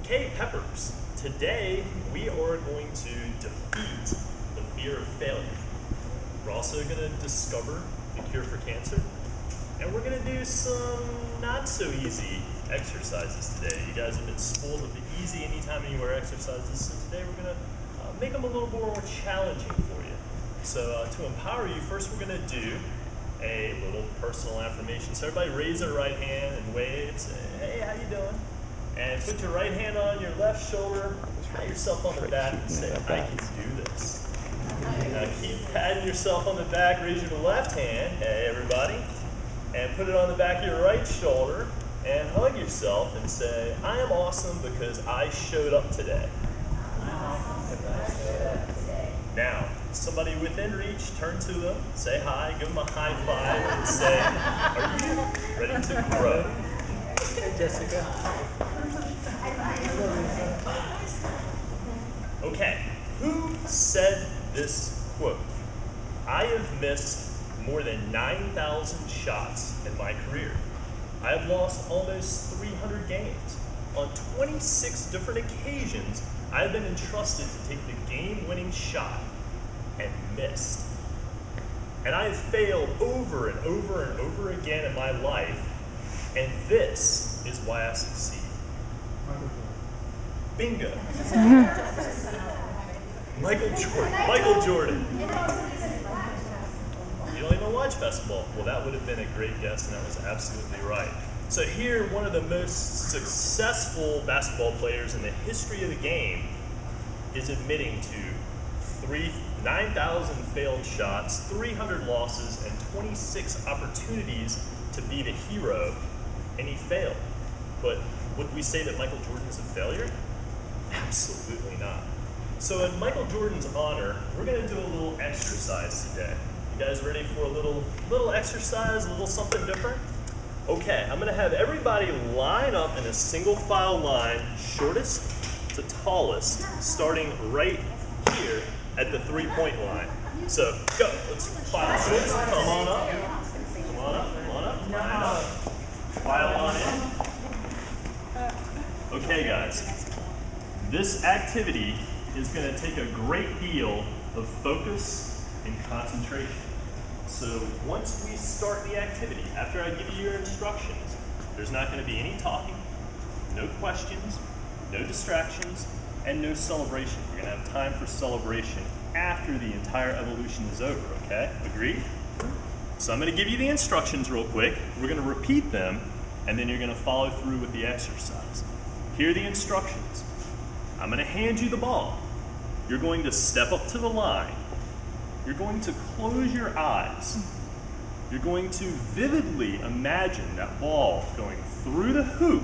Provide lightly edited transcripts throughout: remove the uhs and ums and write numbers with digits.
Okay, Peppers, today we are going to defeat the fear of failure. We're also going to discover the cure for cancer, and we're going to do some not so easy exercises today. You guys have been spoiled with the easy anytime anywhere exercises, so today we're going to make them a little more challenging for you. So to empower you, first we're going to do a little personal affirmation. So everybody raise their right hand and wave, say, hey, how you doing? And put your right hand on your left shoulder, pat yourself on the back and say, I can do this. Now keep patting yourself on the back, raise your left hand, hey everybody, and put it on the back of your right shoulder and hug yourself and say, I am awesome because I showed up today. Now, somebody within reach, turn to them, say hi, give them a high five, and say, are you ready to grow? Jessica. Okay, who said this quote? I have missed more than 9,000 shots in my career. I have lost almost 300 games. On 26 different occasions, I have been entrusted to take the game-winning shot and missed. And I have failed over and over and over again in my life, and this is why I succeed. Bingo. Michael Jordan. You don't even watch basketball. Well, that would have been a great guess, and that was absolutely right. So here, one of the most successful basketball players in the history of the game is admitting to 9,000 failed shots, 300 losses, and 26 opportunities to be the hero, and he failed. But would we say that Michael Jordan is a failure? Absolutely not. So in Michael Jordan's honor, we're going to do a little exercise today. You guys ready for a little exercise, a little something different? Okay, I'm going to have everybody line up in a single file line, shortest to tallest, starting right here at the 3-point line. So go, let's file shortest, come on up, come on up, line up, file on in. Okay guys, this activity is going to take a great deal of focus and concentration. So once we start the activity, after I give you your instructions, there's not going to be any talking, no questions, no distractions, and no celebration. We're going to have time for celebration after the entire evolution is over, okay? Agreed? So I'm going to give you the instructions real quick. We're going to repeat them, and then you're going to follow through with the exercise. Here are the instructions. I'm going to hand you the ball. You're going to step up to the line. You're going to close your eyes. You're going to vividly imagine that ball going through the hoop.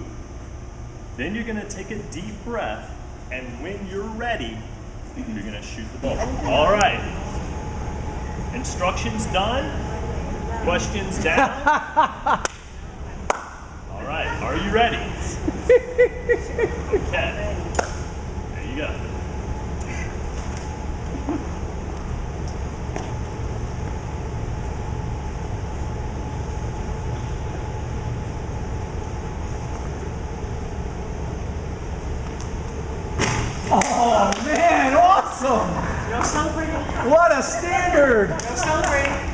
Then you're going to take a deep breath, and when you're ready, you're going to shoot the ball. All right. Instructions done. Questions down. All right. Are you ready? Okay. There you go. Oh man, awesome! You're celebrating. What a standard! You're celebrating.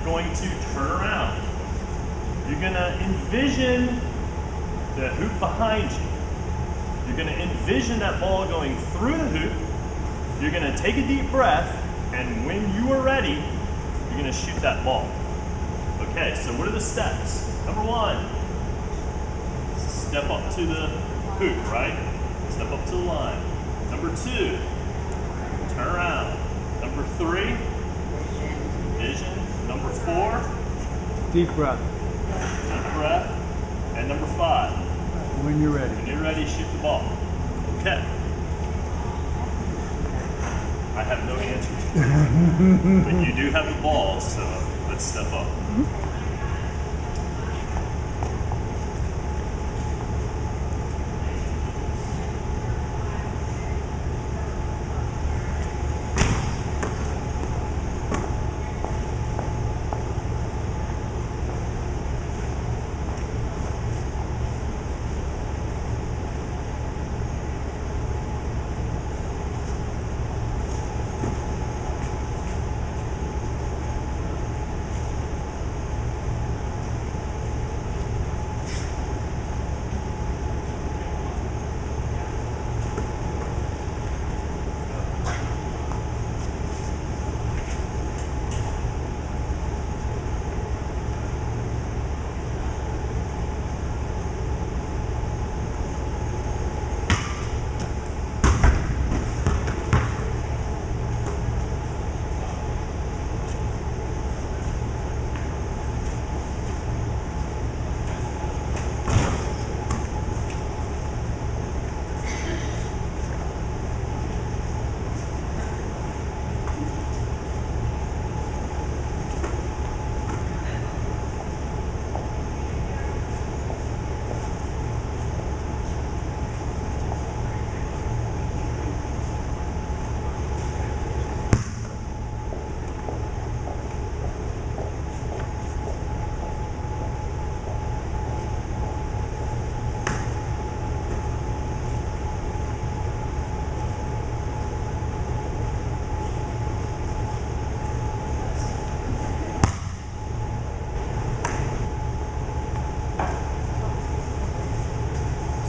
you're going to turn around. You're going to envision the hoop behind you. You're going to envision that ball going through the hoop. You're going to take a deep breath, and when you are ready, you're going to shoot that ball. Okay, so what are the steps? Number one, step up to the hoop, right? Step up to the line. Number two, turn around. Number three, vision. Number four, Deep breath. deep breath. And number five, When you're ready. when you're ready, shoot the ball. Okay. I have no answers, but you do have the ball, so let's step up.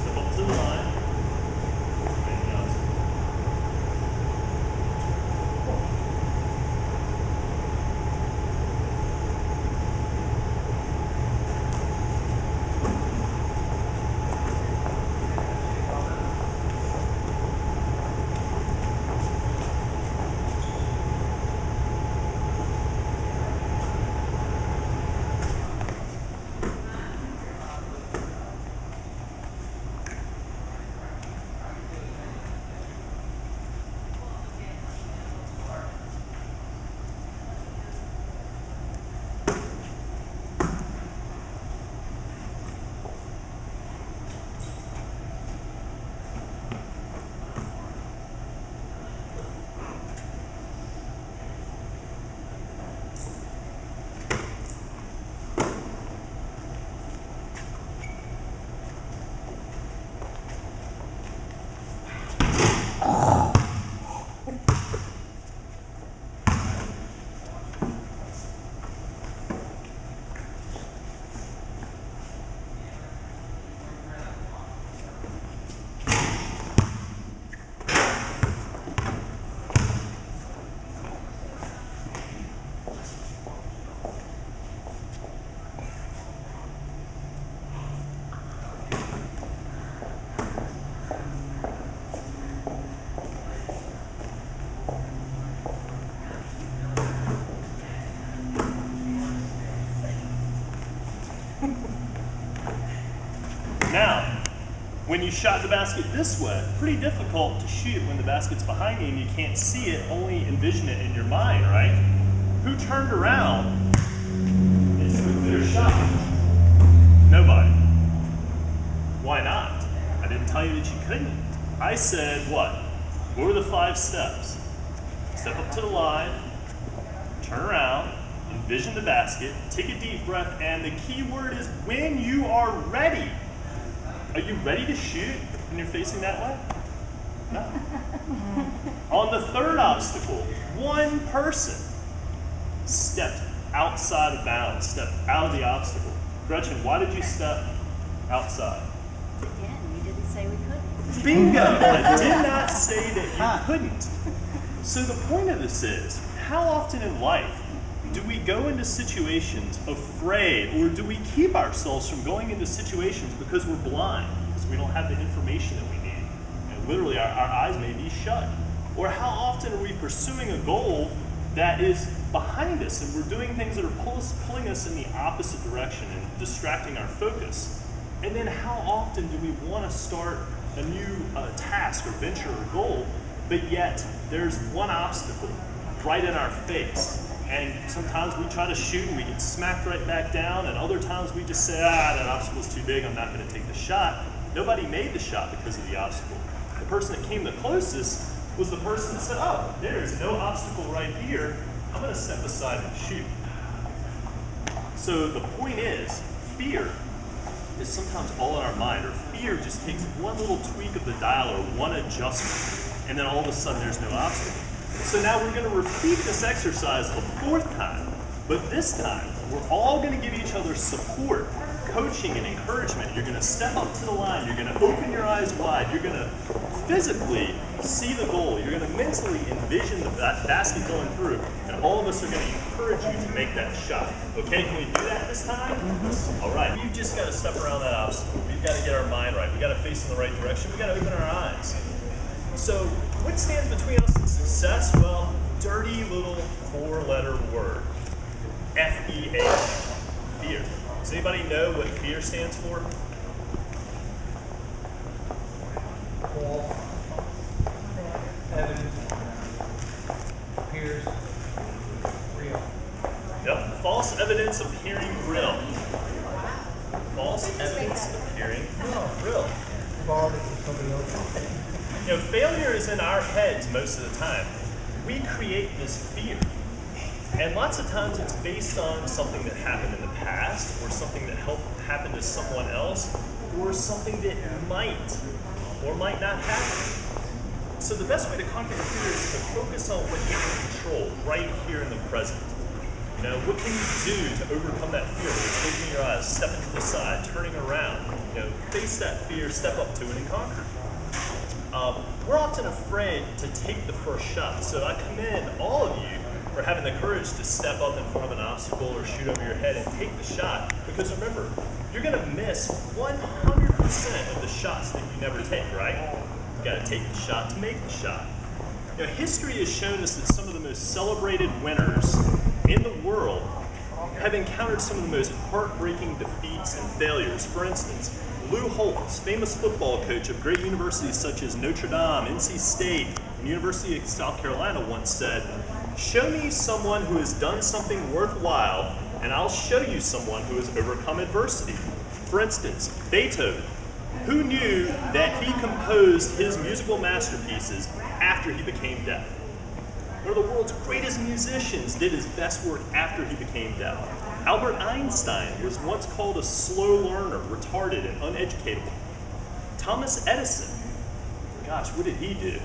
Step up to the line. Anything else? Now, when you shot the basket this way, pretty difficult to shoot when the basket's behind you and you can't see it, only envision it in your mind, right? Who turned around and took their shot? Nobody. Why not? I didn't tell you that you couldn't. I said what? What were the 5 steps? Step up to the line, turn around, envision the basket, take a deep breath, and the key word is when you are ready. Are you ready to shoot when you're facing that way? No. On the third obstacle, one person stepped outside of bounds, step out of the obstacle. Gretchen, why did you step outside? Again, you didn't say we couldn't. Bingo! I did not say that you couldn't. So the point of this is, how often in life do we go into situations afraid, or do we keep ourselves from going into situations because we're blind, because we don't have the information that we need? And literally, our eyes may be shut. Or how often are we pursuing a goal that is behind us, and we're doing things that are pulling us in the opposite direction and distracting our focus? And then how often do we want to start a new task or venture or goal, but yet there's one obstacle right in our face? And sometimes we try to shoot and we get smacked right back down, and other times we just say, that obstacle's too big, I'm not going to take the shot. Nobody made the shot because of the obstacle. The person that came the closest was the person that said, oh, there's no obstacle right here, I'm going to step aside and shoot. So the point is, fear is sometimes all in our mind, or fear just takes one little tweak of the dial or one adjustment, and then all of a sudden there's no obstacle. So now we're going to repeat this exercise a fourth time, but this time we're all going to give each other support, coaching, and encouragement. You're going to step up to the line, you're going to open your eyes wide, you're going to physically see the goal, you're going to mentally envision that basket going through, and all of us are going to encourage you to make that shot. Okay, can we do that this time? All right, we've just got to step around that obstacle. We've got to get our mind right. We've got to face in the right direction. We've got to open our eyes. So what stands between us and success? Well, dirty little four-letter word. F-E-A, fear. Does anybody know what fear stands for? False evidence appears real. Yep, false evidence appearing real. False evidence appearing real. Borrowed it from somebody else. You know, failure is in our heads most of the time. We create this fear. And lots of times it's based on something that happened in the past, or something that happened to someone else, or something that might or might not happen. So the best way to conquer fear is to focus on what you can control right here in the present. You know, what can you do to overcome that fear? It's opening your eyes, stepping to the side, turning around. You know, face that fear, step up to it, and conquer. We're often afraid to take the first shot, so I commend all of you for having the courage to step up in front of an obstacle or shoot over your head and take the shot, because remember, you're going to miss 100% of the shots that you never take, right? You got to take the shot to make the shot. You know, history has shown us that some of the most celebrated winners in the world have encountered some of the most heartbreaking defeats and failures. For instance, Lou Holtz, famous football coach of great universities such as Notre Dame, NC State, and University of South Carolina, once said, "Show me someone who has done something worthwhile, and I'll show you someone who has overcome adversity." For instance, Beethoven. Who knew that he composed his musical masterpieces after he became deaf? One of the world's greatest musicians did his best work after he became deaf. Albert Einstein was once called a slow learner, retarded, and uneducatable. Thomas Edison, gosh, what did he do?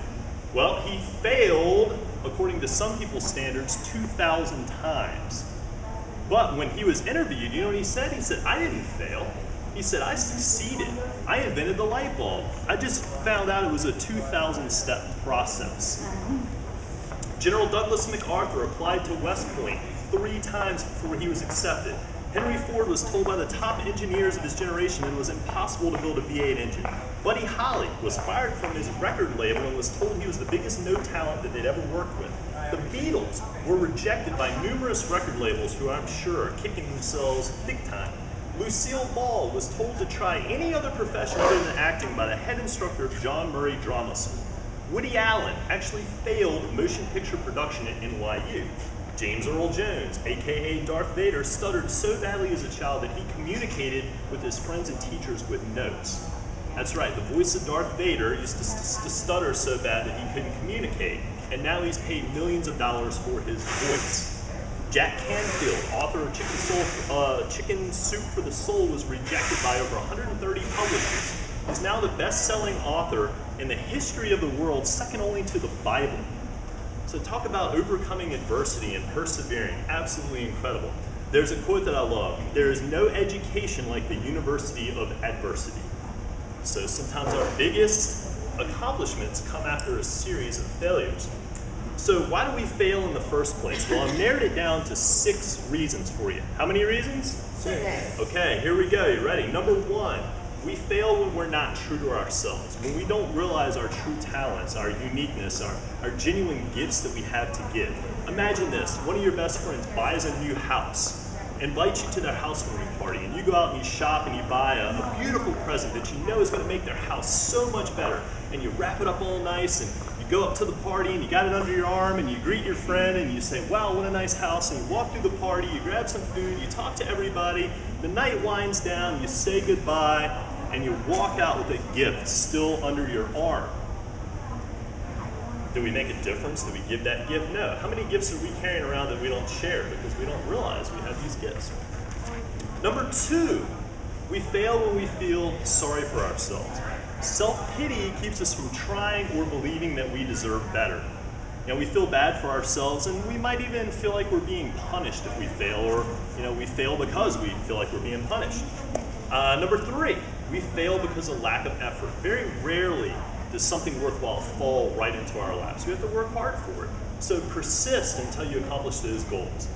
Well, he failed, according to some people's standards, 2,000 times. But when he was interviewed, you know what he said? He said, "I didn't fail." He said, "I succeeded. I invented the light bulb. I just found out it was a 2,000-step process." General Douglas MacArthur applied to West Point 3 times before he was accepted. Henry Ford was told by the top engineers of his generation that it was impossible to build a V8 engine. Buddy Holly was fired from his record label and was told he was the biggest no talent that they'd ever worked with. The Beatles were rejected by numerous record labels who I'm sure are kicking themselves big time. Lucille Ball was told to try any other profession other than acting by the head instructor of John Murray Drama School. Woody Allen actually failed motion picture production at NYU. James Earl Jones, aka Darth Vader, stuttered so badly as a child that he communicated with his friends and teachers with notes. That's right, the voice of Darth Vader used to stutter so bad that he couldn't communicate, and now he's paid millions of dollars for his voice. Jack Canfield, author of Chicken Soup for the Soul, was rejected by over 130 publishers. He's now the best-selling author in the history of the world, second only to the Bible. So talk about overcoming adversity and persevering, absolutely incredible. There's a quote that I love: there is no education like the University of Adversity. So sometimes our biggest accomplishments come after a series of failures. So why do we fail in the first place? Well, I've narrowed it down to 6 reasons for you. How many reasons? 6. Okay, here we go. You ready? Number 1, we fail when we're not true to ourselves. When we don't realize our true talents, our uniqueness, our genuine gifts that we have to give. Imagine this: one of your best friends buys a new house, invites you to their housewarming party, and you go out and you shop and you buy a beautiful present that you know is going to make their house so much better, and you wrap it up all nice, and you go up to the party and you got it under your arm and you greet your friend and you say, wow, what a nice house, and you walk through the party, you grab some food, you talk to everybody, the night winds down, you say goodbye, and you walk out with a gift still under your arm. Do we make a difference? Do we give that gift? No. How many gifts are we carrying around that we don't share because we don't realize we have these gifts? Number 2, we fail when we feel sorry for ourselves. Self-pity keeps us from trying or believing that we deserve better. You know, we feel bad for ourselves, and we might even feel like we're being punished if we fail, or we fail because we feel like we're being punished. Number 3, we fail because of lack of effort. Very rarely does something worthwhile fall right into our laps. We have to work hard for it. So persist until you accomplish those goals.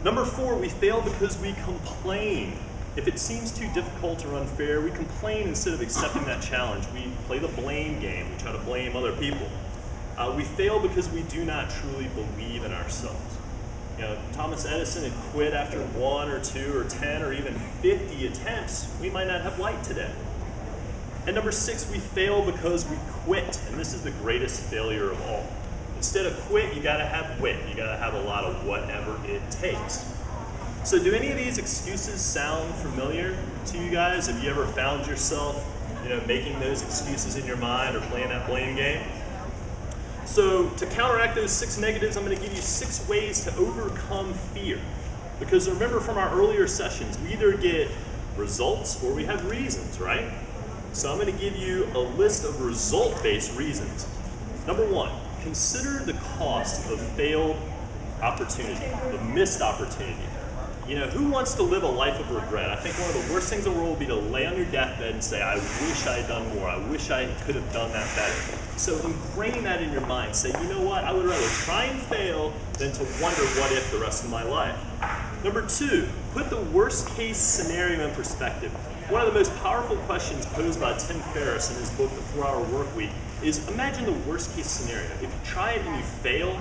Number 4, we fail because we complain. If it seems too difficult or unfair, we complain instead of accepting that challenge. We play the blame game. We try to blame other people. We fail because we do not truly believe in ourselves. Thomas Edison had quit after 1 or 2 or 10 or even 50 attempts. We might not have light today. And number 6, we fail because we quit, and this is the greatest failure of all. Instead of quit, you gotta have wit. You gotta have a lot of whatever it takes. So do any of these excuses sound familiar to you guys? Have you ever found yourself, making those excuses in your mind or playing that blame game? So to counteract those 6 negatives, I'm gonna give you 6 ways to overcome fear. Because remember from our earlier sessions, we either get results or we have reasons, right? So I'm going to give you a list of result-based reasons. Number 1, consider the cost of failed opportunity, of missed opportunity. Who wants to live a life of regret? I think one of the worst things in the world would be to lay on your deathbed and say, I wish I had done more. I wish I could have done that better. So ingrain that in your mind. Say, you know what? I would rather try and fail than to wonder what if the rest of my life. Number 2, put the worst case scenario in perspective. One of the most powerful questions posed by Tim Ferriss in his book, The 4-Hour Workweek, is imagine the worst case scenario. If you try it and you fail,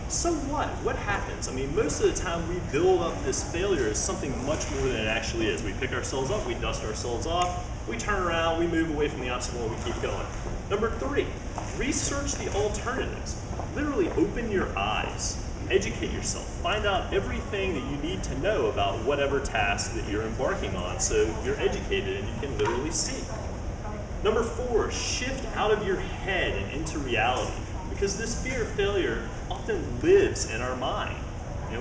so what? What happens? I mean, most of the time we build up this failure as something much more than it actually is. We pick ourselves up, we dust ourselves off, we turn around, we move away from the obstacle, and we keep going. Number 3, research the alternatives. Literally open your eyes. Educate yourself. Find out everything that you need to know about whatever task that you're embarking on so you're educated and you can literally see. Number 4, shift out of your head and into reality, because this fear of failure often lives in our mind.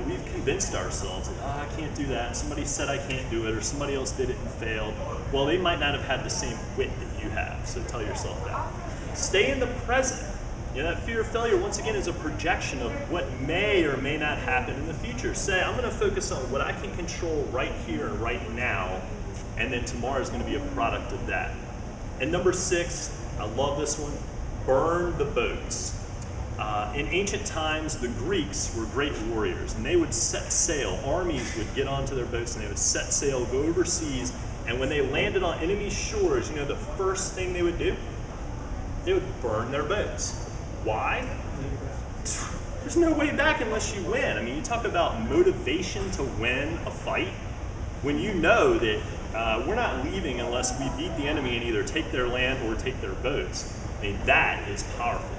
We've convinced ourselves that, I can't do that, somebody said I can't do it, or somebody else did it and failed. Well, they might not have had the same wit that you have, so tell yourself that. Stay in the present. That fear of failure, once again, is a projection of what may or may not happen in the future. Say, I'm going to focus on what I can control right here and right now, and then tomorrow is going to be a product of that. And number 6, I love this one, burn the boats. In ancient times, the Greeks were great warriors, and they would set sail. Armies would get onto their boats, and they would set sail, go overseas, and when they landed on enemy shores, the first thing they would do? They would burn their boats. Why? There's no way back unless you win. I mean, you talk about motivation to win a fight. When you know that we're not leaving unless we beat the enemy and either take their land or take their boats, I mean, that is powerful.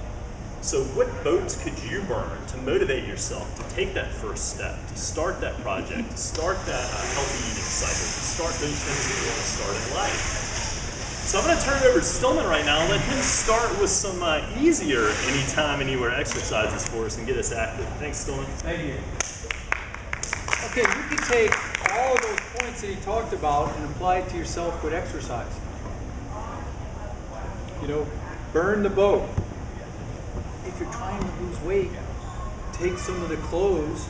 So what boats could you burn to motivate yourself to take that first step, to start that project, to start that healthy eating cycle, to start those things that you want to start in life? So I'm going to turn it over to Stillman right now and let him start with some easier anytime, anywhere exercises for us and get us active. Thanks, Stillman. Thank you. Okay, you can take all those points that he talked about and apply it to yourself with exercise. Burn the boat. If you're trying to lose weight, take some of the clothes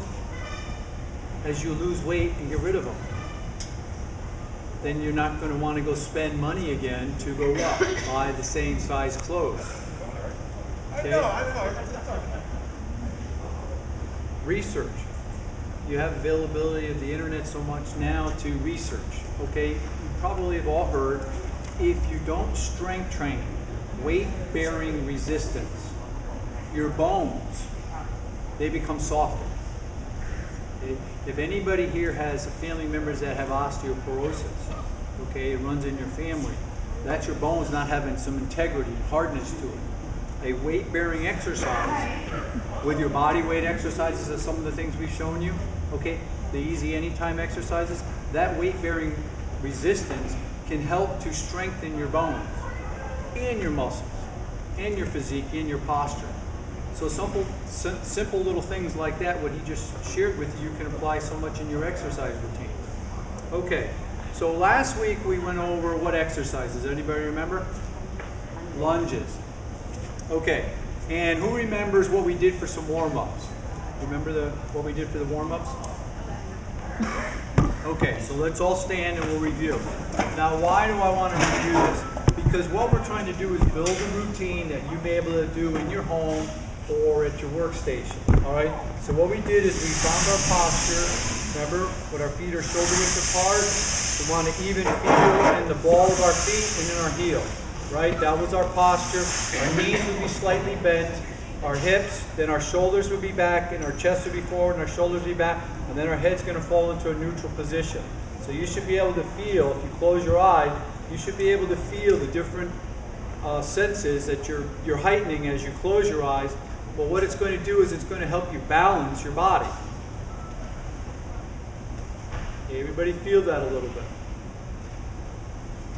as you lose weight and get rid of them. Then you're not going to want to go spend money again to go what? Buy the same size clothes. Okay? Research. You have availability of the internet so much now to research. Okay? You probably have all heard, if you don't strength train, weight-bearing resistance, your bones, they become softer. If anybody here has family members that have osteoporosis, okay, it runs in your family, that's your bones not having some integrity and hardness to it. A weight-bearing exercise with your body weight exercises are some of the things we've shown you, okay, the easy anytime exercises, that weight-bearing resistance can help to strengthen your bones and your muscles and your physique and your posture. So simple little things like that, what he just shared with you, can apply so much in your exercise routine. Okay, so last week we went over what exercises? Anybody remember? Lunges. Okay, and who remembers what we did for some warm-ups? Remember what we did for the warm-ups? Okay, so let's all stand and we'll review. Now, why do I want to review this? Because what we're trying to do is build a routine that you'll be able to do in your home or at your workstation. All right, so what we did is we found our posture. Remember, with our feet are shoulder width apart, we want to even feel in the ball of our feet and in our heel. Right, that was our posture. Our knees would be slightly bent, our hips, then our shoulders would be back, and our chest would be forward, and our shoulders would be back, and then our head's going to fall into a neutral position. So you should be able to feel, if you close your eyes, you should be able to feel the different senses that you're heightening as you close your eyes. But what it's going to do is it's going to help you balance your body. Everybody feel that a little bit.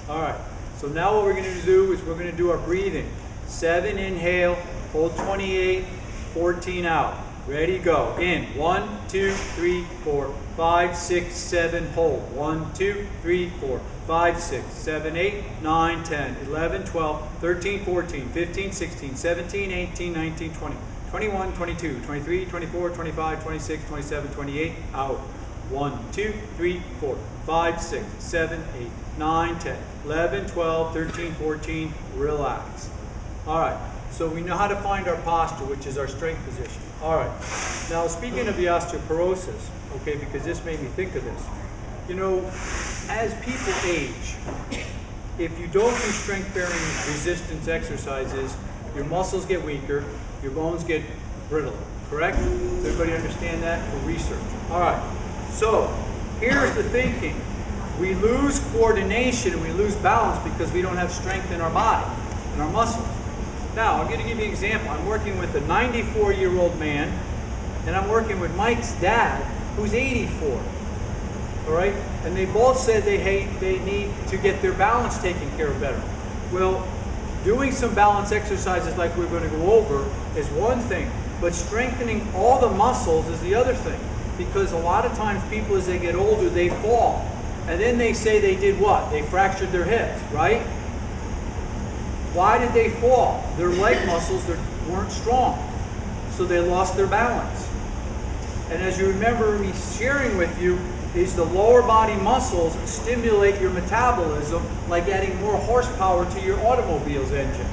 All right. So now what we're going to do is we're going to do our breathing. 7 inhale, hold 28, 14 out. Ready, go. In. 1, 2, 3, 4, 5, 6, 7, hold. 1, 2, 3, 4, 5, 6, 7, 8, 9, 10, 11, 12, 13, 14, 15, 16, 17, 18, 19, 20, 21, 22, 23, 24, 25, 26, 27, 28, out. 1, 2, 3, 4, 5, 6, 7, 8, 9, 10, 11, 12, 13, 14, relax. All right, so we know how to find our posture, which is our strength position. All right, now speaking of the osteoporosis, okay, because this made me think of this. You know, as people age, if you don't do strength-bearing resistance exercises, your muscles get weaker, your bones get brittle, correct? Does everybody understand that? For research. All right, so here's the thinking. We lose coordination and we lose balance because we don't have strength in our body and our muscles. Now, I'm going to give you an example. I'm working with a 94-year-old man, and I'm working with Mike's dad, who's 84. All right? And they both said they need to get their balance taken care of better. Well, doing some balance exercises like we're going to go over is one thing, but strengthening all the muscles is the other thing. Because a lot of times people, as they get older, they fall. And then they say they did what? They fractured their hips, right? Why did they fall? Their leg muscles weren't strong, so they lost their balance. And as you remember me sharing with you, is the lower body muscles stimulate your metabolism like adding more horsepower to your automobile's engine.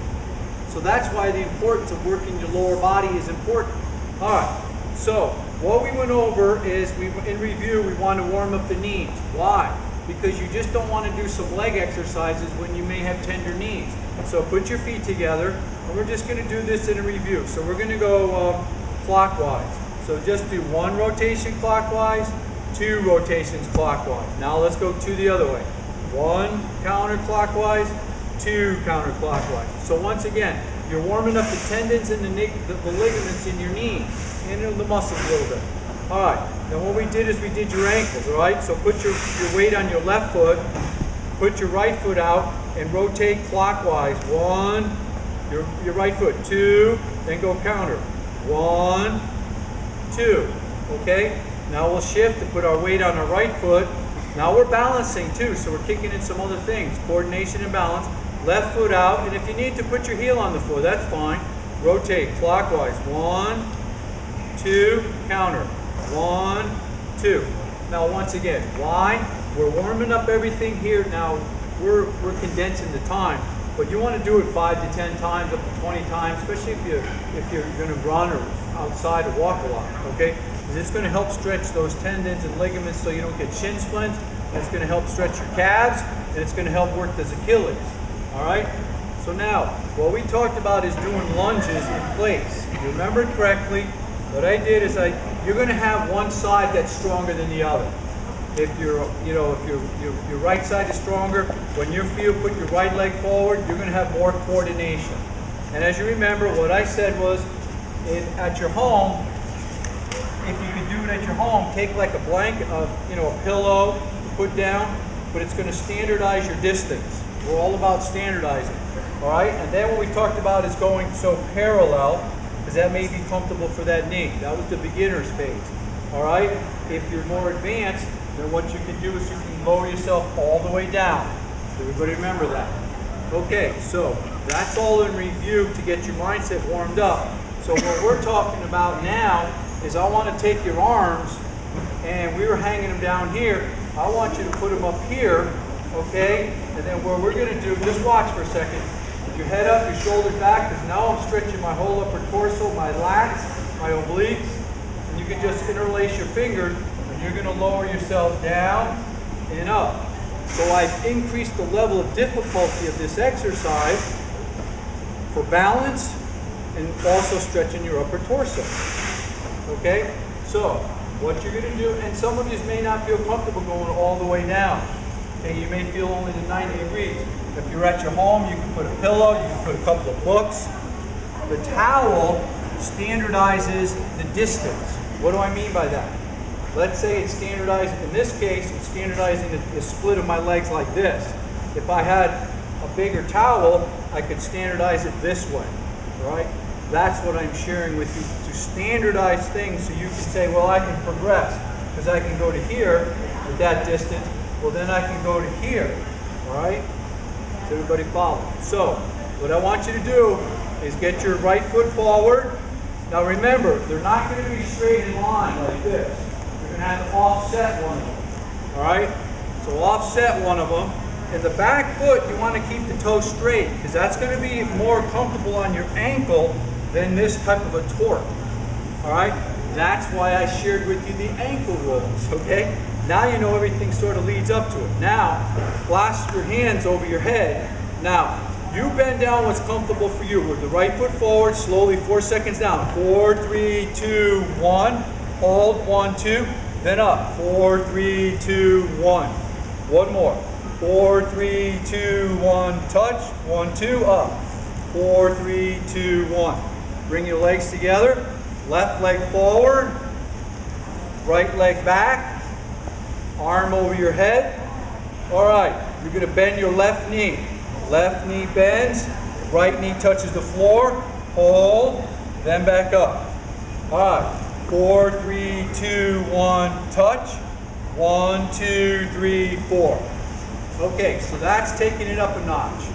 So that's why the importance of working your lower body is important. All right, so what we went over is, in review, we want to warm up the knees. Why? Because you just don't want to do some leg exercises when you may have tender knees. So put your feet together, and we're just going to do this in a review. So we're going to go clockwise. So just do 1 rotation clockwise, 2 rotations clockwise. Now let's go to the other way. 1 counterclockwise, 2 counterclockwise. So once again, you're warming up the tendons and the ligaments in your knee and in the muscles a little bit. All right, then what we did is we did your ankles, all right? So put your weight on your left foot, put your right foot out, and rotate clockwise. 1, your right foot, 2, then go counter. 1, 2, okay? Now we'll shift and put our weight on our right foot. Now we're balancing too, so we're kicking in some other things, coordination and balance. Left foot out, and if you need to put your heel on the floor, that's fine. Rotate clockwise. 1, 2, counter. 1, 2. Now once again, why? We're warming up everything here. Now we're condensing the time, but you want to do it 5 to 10 times, up to 20 times, especially if you're going to run or outside or walk a lot. Okay, because it's going to help stretch those tendons and ligaments so you don't get shin splints. And it's going to help stretch your calves, and it's going to help work this Achilles. All right. So now, what we talked about is doing lunges in place. You remember correctly, what I did is you're going to have one side that's stronger than the other. If your right side is stronger, when you put your right leg forward, you're going to have more coordination. And as you remember, what I said was, at your home, if you can do it at your home, take like a blanket of, a pillow to put down, but it's going to standardize your distance. We're all about standardizing. All right, and then what we talked about is going so parallel, because that may be comfortable for that knee. That was the beginner's phase. All right, if you're more advanced, then what you can do is you can lower yourself all the way down. Everybody remember that. Okay, so that's all in review to get your mindset warmed up. So what we're talking about now is I want to take your arms, and we were hanging them down here. I want you to put them up here, okay? And then what we're going to do, just watch for a second. Your head up, your shoulders back, because now I'm stretching my whole upper torso, my lats, my obliques, and you can just interlace your fingers, and you're going to lower yourself down and up. So I've increased the level of difficulty of this exercise for balance and also stretching your upper torso. Okay? So what you're going to do, and some of you may not feel comfortable going all the way down. Okay, you may feel only the 90 degrees. If you're at your home, you can put a pillow, you can put a couple of books. The towel standardizes the distance. What do I mean by that? Let's say it's standardized, in this case, it's standardizing the split of my legs like this. If I had a bigger towel, I could standardize it this way, right? That's what I'm sharing with you, to standardize things so you can say, well, I can progress, because I can go to here with that distance. Well, then I can go to here, all right? Does everybody follow? So, what I want you to do is get your right foot forward. Now remember, they're not going to be straight in line like this. You're going to have to offset one of them. All right? So offset one of them. And the back foot, you want to keep the toe straight, because that's going to be more comfortable on your ankle than this type of a torque. All right? That's why I shared with you the ankle rolls, okay? Now you know everything sort of leads up to it. Now, clasp your hands over your head. Now, you bend down what's comfortable for you. With the right foot forward, slowly, 4 seconds down. 4, 3, 2, 1. Hold, 1, 2. Then up. 4, 3, 2, 1. One more. 4, 3, 2, 1. Touch. 1, 2. Up. 4, 3, 2, 1. Bring your legs together. Left leg forward. Right leg back. Arm over your head. All right, you're going to bend your left knee. Left knee bends, right knee touches the floor. Hold, then back up. All right, 4, 3, 2, 1, touch. 1, 2, 3, 4. Okay, so that's taking it up a notch.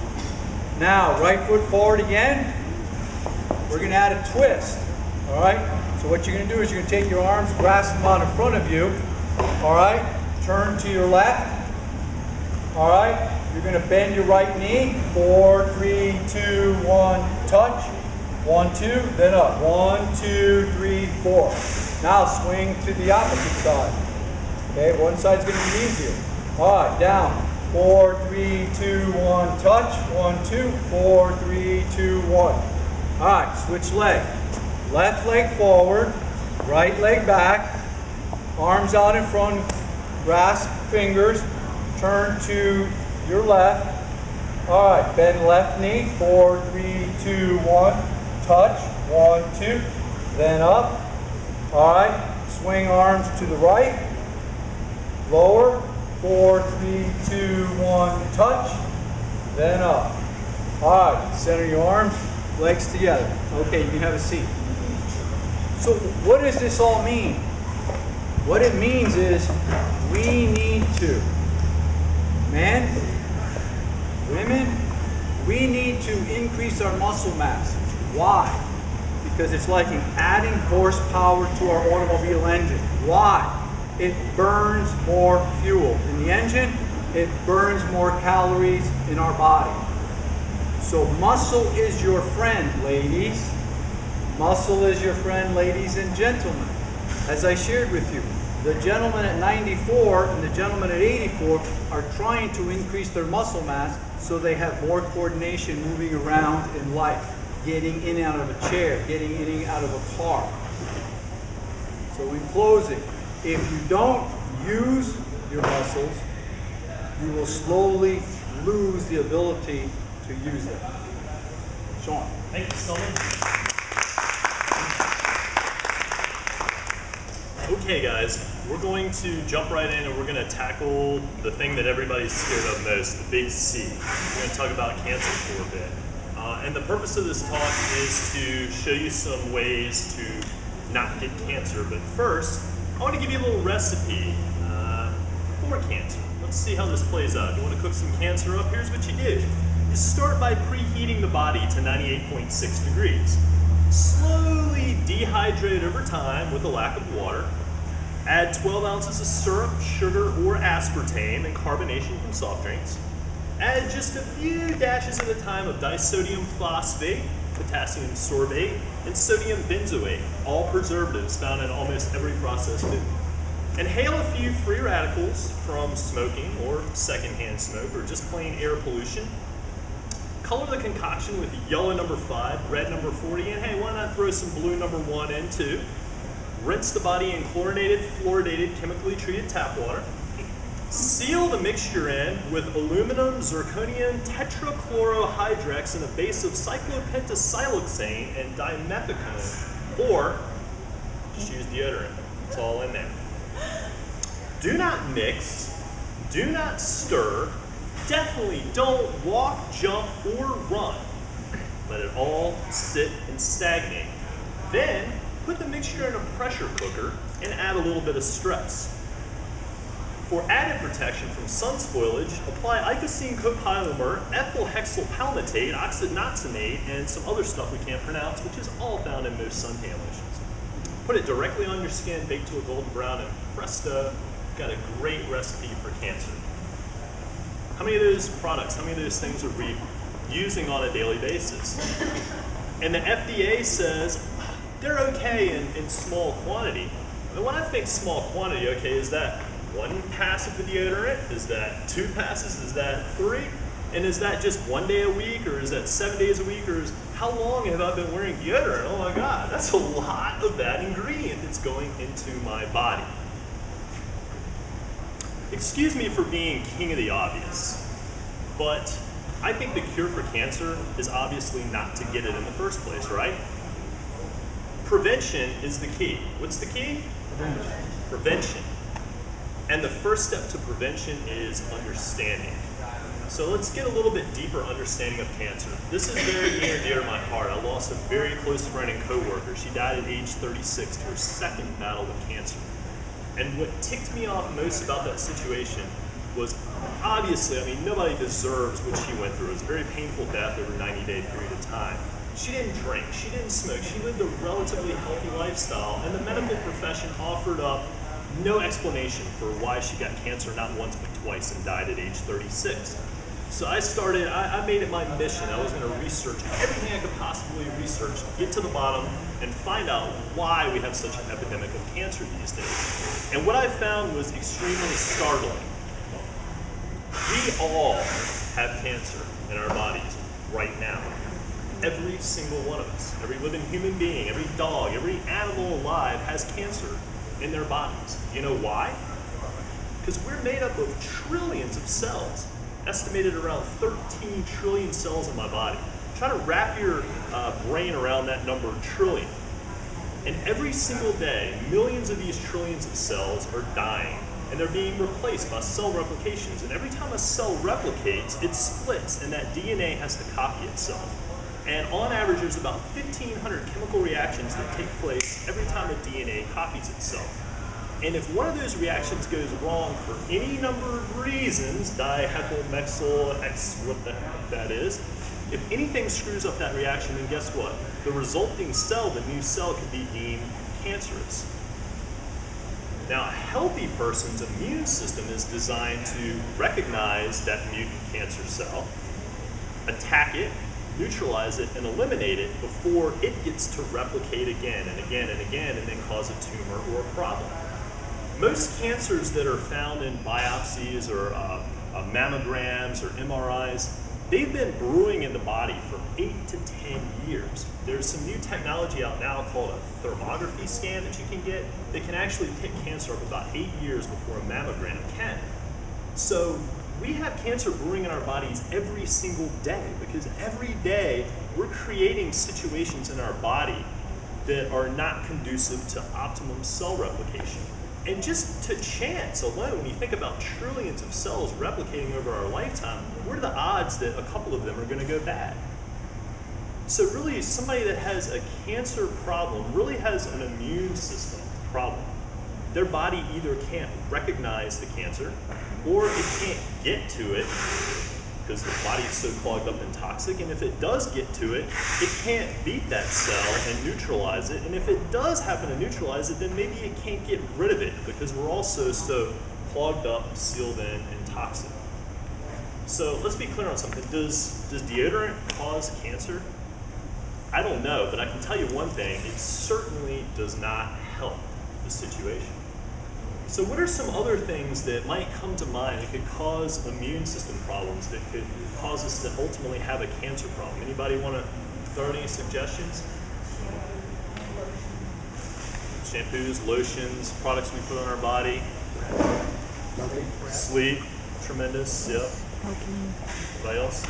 Now, right foot forward again. We're going to add a twist. All right, so what you're going to do is you're going to take your arms, grasp them out in front of you. All right. Turn to your left. All right. You're going to bend your right knee. 4, 3, 2, 1. Touch. 1, 2. Then up. 1, 2, 3, 4. Now swing to the opposite side. Okay. One side's going to be easier. All right. Down. 4, 3, 2, 1. Touch. 1, 2. 4, 3, 2, 1. All right. Switch leg. Left leg forward. Right leg back. Arms out in front. Grasp fingers, turn to your left. All right, bend left knee, 4, 3, 2, 1. Touch, 1, 2. Then up. All right, swing arms to the right. Lower, 4, 3, 2, 1. Touch, then up. All right, center your arms, legs together. Okay, you can have a seat. So what does this all mean? What it means is we need to, men, women, we need to increase our muscle mass. Why? because it's like adding horsepower to our automobile engine. Why? It burns more fuel. In the engine, it burns more calories in our body. So muscle is your friend, ladies. Muscle is your friend, ladies and gentlemen. As I shared with you, the gentleman at 94 and the gentleman at 84 are trying to increase their muscle mass so they have more coordination moving around in life, getting in and out of a chair, getting in and out of a car. So in closing, if you don't use your muscles, you will slowly lose the ability to use them. Sean. Thank you, Stillman. Okay guys, we're going to jump right in and we're going to tackle the thing that everybody's scared of most, the big C. We're going to talk about cancer for a bit. And the purpose of this talk is to show you some ways to not get cancer. But first, I want to give you a little recipe for cancer. Let's see how this plays out. You want to cook some cancer up? Here's what you do. You start by preheating the body to 98.6 degrees. Slowly dehydrate over time with a lack of water. Add 12 ounces of syrup, sugar, or aspartame and carbonation from soft drinks. Add just a few dashes at a time of disodium phosphate, potassium sorbate, and sodium benzoate, all preservatives found in almost every processed food. Inhale a few free radicals from smoking or secondhand smoke or just plain air pollution. Color the concoction with yellow number 5, red number 40, and hey, why not throw some blue number 1 in too. Rinse the body in chlorinated, fluoridated, chemically treated tap water. Seal the mixture in with aluminum zirconium tetrachlorohydrex and a base of cyclopentasiloxane and dimethicone, or just use deodorant. It's all in there. Do not mix, do not stir, definitely don't walk, jump, or run. Let it all sit and stagnate. Then put the mixture in a pressure cooker and add a little bit of stress. For added protection from sun spoilage, apply icosine copolymer, ethyl hexyl palmitate, oxynoxamate, and some other stuff we can't pronounce, which is all found in most suntan lotions. Put it directly on your skin, bake to a golden brown, and presto, you've got a great recipe for cancer. How many of those products, how many of those things are we using on a daily basis? And the FDA says they're okay in small quantity. And when I think small quantity, okay, is that 1 pass of the deodorant? Is that 2 passes? Is that 3? And is that just 1 day a week, or is that 7 days a week, or how long have I been wearing deodorant? Oh my God, that's a lot of that ingredient that's going into my body. Excuse me for being king of the obvious, but I think the cure for cancer is obviously not to get it in the first place, right? Prevention is the key. What's the key? Prevention. And the first step to prevention is understanding. So let's get a little bit deeper understanding of cancer. This is very near and dear to my heart. I lost a very close friend and coworker. She died at age 36 to her second battle with cancer. And what ticked me off most about that situation was obviously, I mean, nobody deserves what she went through. It was a very painful death over a 90-day period of time. She didn't drink, she didn't smoke, she lived a relatively healthy lifestyle, and the medical profession offered up no explanation for why she got cancer not once but twice and died at age 36. So I made it my mission. I was going to research everything I could possibly research, get to the bottom, and find out why we have such an epidemic of cancer these days. And what I found was extremely startling. We all have cancer in our bodies right now. Every single one of us, every living human being, every dog, every animal alive has cancer in their bodies. You know why? Because we're made up of trillions of cells, estimated around 13 trillion cells in my body. Try to wrap your brain around that number, trillion. And every single day, millions of these trillions of cells are dying, and they're being replaced by cell replications. And every time a cell replicates, it splits, and that DNA has to copy itself. And on average, there's about 1,500 chemical reactions that take place every time a DNA copies itself. And if one of those reactions goes wrong for any number of reasons, dihethylmethyl X, what the heck that is, if anything screws up that reaction, then guess what? the resulting cell, the new cell, could be deemed cancerous. Now, a healthy person's immune system is designed to recognize that mutant cancer cell, attack it, neutralize it, and eliminate it before it gets to replicate again and again and again and then cause a tumor or a problem. Most cancers that are found in biopsies or mammograms or MRIs, they've been brewing in the body for 8 to 10 years. There's some new technology out now called a thermography scan that you can get that can actually pick cancer up about 8 years before a mammogram can. So we have cancer brewing in our bodies every single day because every day we're creating situations in our body that are not conducive to optimum cell replication. And just to chance alone, when you think about trillions of cells replicating over our lifetime, what are the odds that a couple of them are going to go bad? So really, somebody that has a cancer problem really has an immune system problem. Their body either can't recognize the cancer or it can't get to it because the body is so clogged up and toxic, and if it does get to it, it can't beat that cell and neutralize it, and if it does happen to neutralize it, then maybe it can't get rid of it because we're also so clogged up, sealed in, and toxic. So let's be clear on something. Does deodorant cause cancer? I don't know, but I can tell you one thing, it certainly does not help the situation. So what are some other things that might come to mind that could cause immune system problems, that could cause us to ultimately have a cancer problem? Anybody want to throw any suggestions? Shampoos, lotions, products we put on our body. Sleep, tremendous, yep. Anybody else?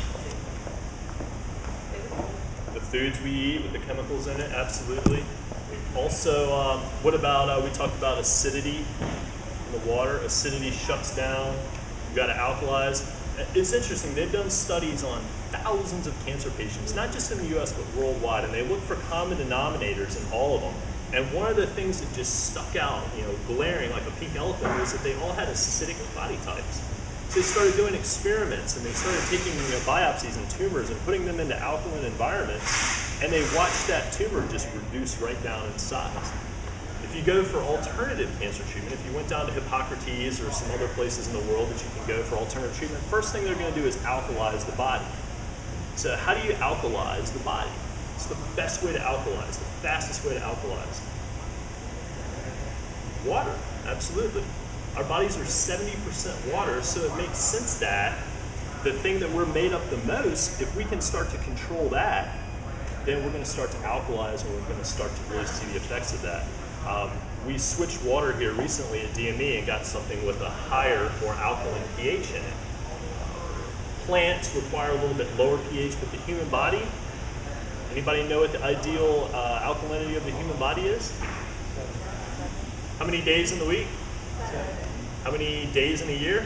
The foods we eat with the chemicals in it, absolutely. Also, what about, we talked about acidity in the water. Acidity shuts down. You've got to alkalize. It's interesting, they've done studies on thousands of cancer patients, not just in the US, but worldwide, and they look for common denominators in all of them. And one of the things that just stuck out, glaring like a pink elephant, was that they all had acidic body types. So they started doing experiments, and they started taking biopsies and tumors and putting them into alkaline environments, and they watched that tumor just reduce right down in size. If you go for alternative cancer treatment, if you went down to Hippocrates or some other places in the world that you can go for alternative treatment, first thing they're going to do is alkalize the body. So how do you alkalize the body? It's the best way to alkalize, the fastest way to alkalize. Water, absolutely. Our bodies are 70% water, so it makes sense that the thing that we're made up the most, if we can start to control that, then we're going to start to alkalize, and we're going to start to really see the effects of that. We switched water here recently at DME and got something with a higher, more alkaline pH in it. Plants require a little bit lower pH, but the human body, anybody know what the ideal alkalinity of the human body is? How many days in the week? How many days in a year?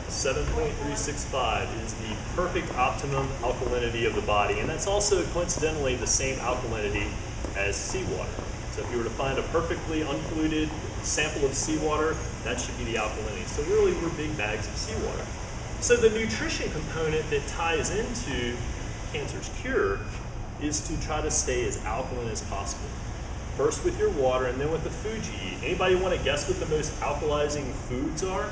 7.365 is the perfect optimum alkalinity of the body, and that's also coincidentally the same alkalinity as seawater. So if you were to find a perfectly unpolluted sample of seawater, that should be the alkalinity. So really, we're big bags of seawater. So the nutrition component that ties into cancer's cure is to try to stay as alkaline as possible. First with your water, and then with the food you eat. Anybody want to guess what the most alkalizing foods are?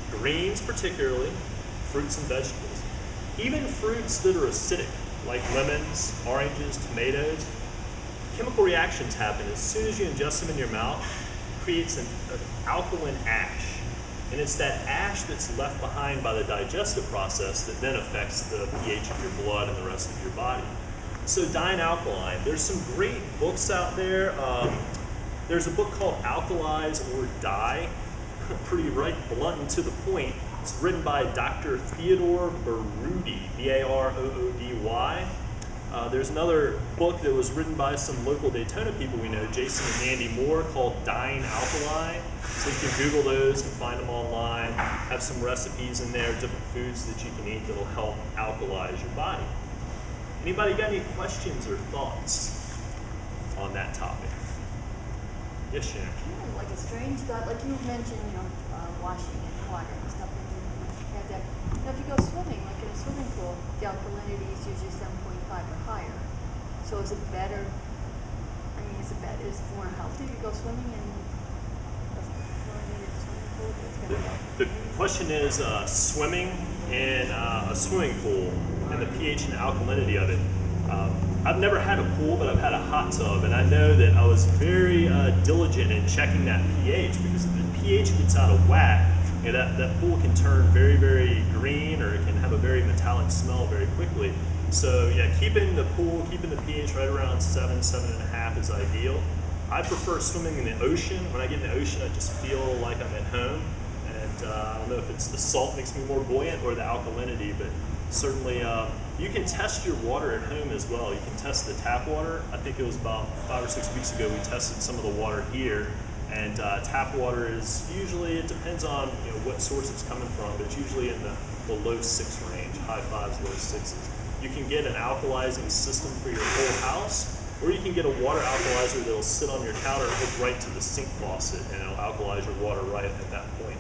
Greens particularly, fruits and vegetables. Even fruits that are acidic, like lemons, oranges, tomatoes, chemical reactions happen as soon as you ingest them in your mouth. It creates an alkaline ash. And it's that ash that's left behind by the digestive process that then affects the pH of your blood and the rest of your body. So dine alkaline. There's some great books out there. There's a book called Alkalize or Die. Pretty right, blunt and to the point. It's written by Dr. Theodore Baroody, B-A-R-O-O-D-Y. There's another book that was written by some local Daytona people we know, Jason and Andy Moore, called Dine Alkali. So you can Google those and find them online. Have some recipes in there, different foods that you can eat that'll help alkalize your body. Anybody got any questions or thoughts on that topic? Yes, Shannon. Like a strange thought, like you mentioned, washing and water and stuff like that. have that. Now, if you go swimming, like in a swimming pool, the alkalinity is usually 7.5 or higher. So is it better? I mean, is it more healthy to go swimming in a chlorinated swimming pool? That's gonna help? The question is swimming in a swimming pool and the pH and alkalinity of it. I've never had a pool, but I've had a hot tub, and I know that I was very diligent in checking that pH, because if the pH gets out of whack, you know, that pool can turn very, very green, or it can have a very metallic smell very quickly. So yeah, keeping the pH right around 7, 7.5 is ideal. I prefer swimming in the ocean. When I get in the ocean, I just feel like I'm at home. And I don't know if it's the salt makes me more buoyant or the alkalinity, but certainly you can test your water at home as well. You can test the tap water. I think it was about 5 or 6 weeks ago we tested some of the water here. And tap water is usually, it depends on what source it's coming from, but it's usually in the low 6 range, high 5s, low 6s. You can get an alkalizing system for your whole house, or you can get a water alkalizer that'll sit on your counter and hook right to the sink faucet, and it'll alkalize your water right at that point.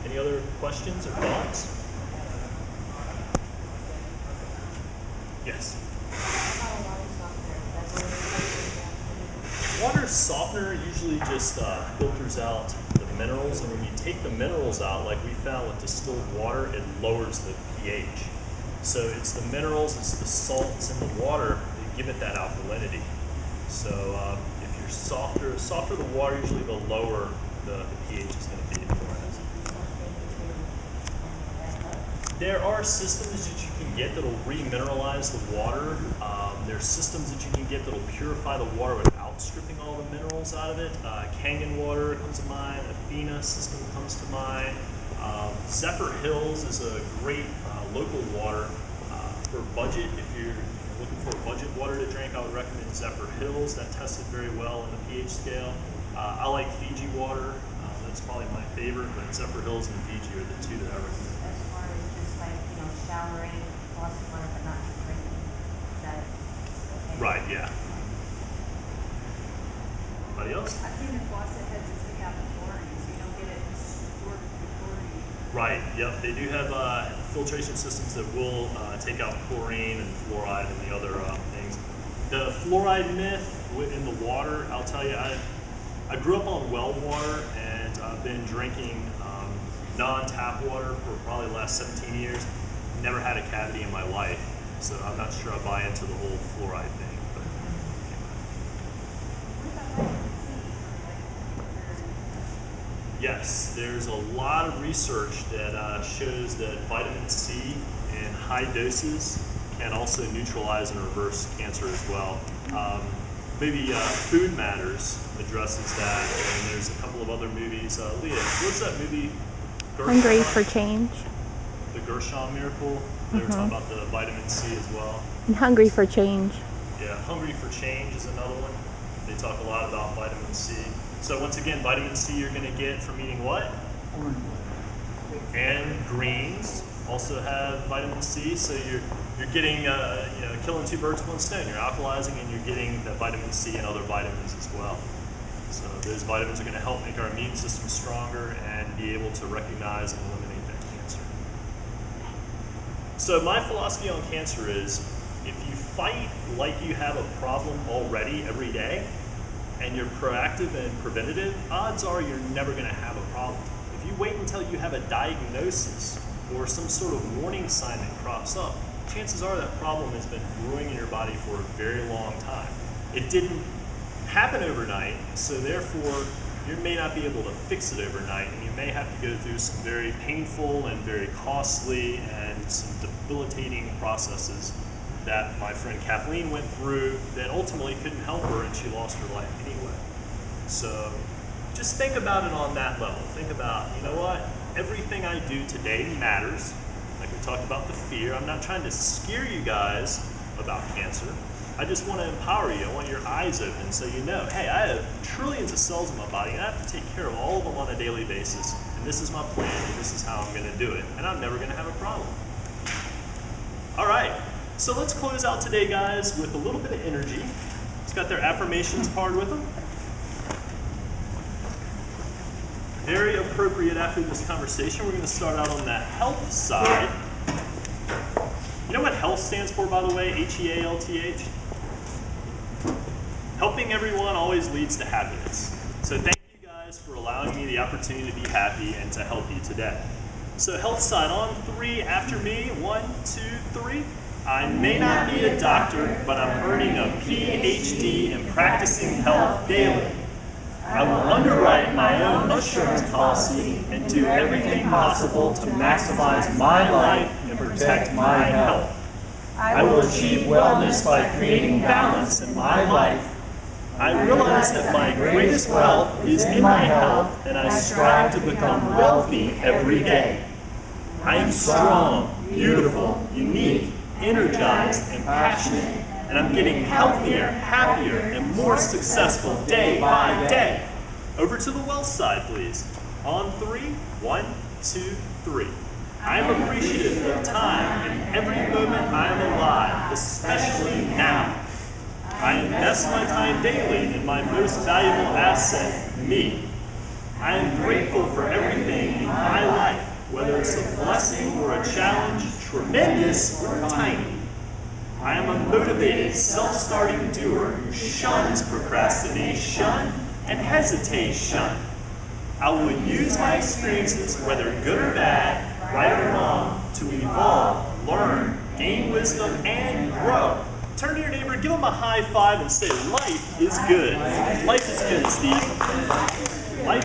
Any other questions or thoughts? Yes? Water softener usually just filters out the minerals, and when you take the minerals out, like we found with distilled water, it lowers the pH. So it's the minerals, it's the salts in the water that give it that alkalinity. So if you're softer the water, usually the lower the pH is going to be. There are systems that you can get that'll remineralize the water. There are systems that you can get that'll purify the water without stripping all the minerals out of it. Kangen water comes to mind. Athena system comes to mind. Zephyr Hills is a great local water for budget. If you're looking for a budget water to drink, I would recommend Zephyr Hills. That tested very well in the pH scale. I like Fiji water. That's probably my favorite, but Zephyr Hills and Fiji are the two that I recommend. As far as just like, showering, faucet water, but not drinking, is that okay? Right, yeah. Anybody else? I've seen the faucet heads that take out the chlorine, so you don't get it stored with the chlorine. Right, yep. They do have filtration systems that will take out chlorine and fluoride and the other things. The fluoride myth in the water, I'll tell you, I grew up on well water, and I've been drinking non-tap water for probably the last 17 years. Never had a cavity in my life, so I'm not sure I buy into the whole fluoride thing. Yes, there's a lot of research that shows that vitamin C in high doses can also neutralize and reverse cancer as well. Maybe Food Matters addresses that, and there's a couple of other movies. Leah, what's that movie? Hungry for Change. The Gershon Miracle. They were talking about the vitamin C as well. And Hungry for Change. Yeah, Hungry for Change is another one. They talk a lot about vitamin C. So once again, vitamin C you're going to get from eating what? And greens also have vitamin C. So you're getting killing two birds with one stone. You're alkalizing and you're getting that vitamin C and other vitamins as well. So those vitamins are going to help make our immune system stronger and be able to recognize and eliminate that cancer. So my philosophy on cancer is, if you fight like you have a problem already every day, and you're proactive and preventative, odds are you're never going to have a problem. If you wait until you have a diagnosis or some sort of warning sign that crops up, chances are that problem has been brewing in your body for a very long time. It didn't happen overnight, so therefore you may not be able to fix it overnight, and you may have to go through some very painful and very costly and some debilitating processes that my friend Kathleen went through that ultimately couldn't help her, and she lost her life anyway. So just think about it on that level. Think about, you know what, everything I do today matters. Like we talked about the fear. I'm not trying to scare you guys about cancer. I just want to empower you. I want your eyes open so you know, hey, I have trillions of cells in my body, and I have to take care of all of them on a daily basis, and this is my plan, and this is how I'm going to do it, and I'm never going to have a problem. All right. So let's close out today, guys, with a little bit of energy. It's got their affirmations card with them. very appropriate after this conversation. We're going to start out on the health side. You know what health stands for, by the way? H-E-A-L-T-H? Helping everyone always leads to happiness. So thank you guys for allowing me the opportunity to be happy and to help you today. So health side, on 3 after me. 1, 2, 3. I may not be a doctor, but I'm earning a PhD in practicing health daily. I will underwrite my own insurance policy and do everything possible to maximize my life and protect my health. I will achieve wellness by creating balance in my life. I realize that my greatest wealth is in my health, and I strive to become wealthy every day. I am strong, beautiful, unique, energized, and passionate, and I'm getting healthier, happier, and more successful day by day. Over to the wealth side, please. On 3, 1, 2, 3. I am appreciative of time and every moment I am alive, especially now. I invest my time daily in my most valuable asset, me. I am grateful for everything in my life, whether it's a blessing or a challenge, tremendous or tiny. I am a motivated, self-starting doer who shuns procrastination and hesitation. I will use my experiences, whether good or bad, right or wrong, to evolve, learn, gain wisdom, and grow. Turn to your neighbor, give them a high five, and say, life is good. Life is good, Steve. Life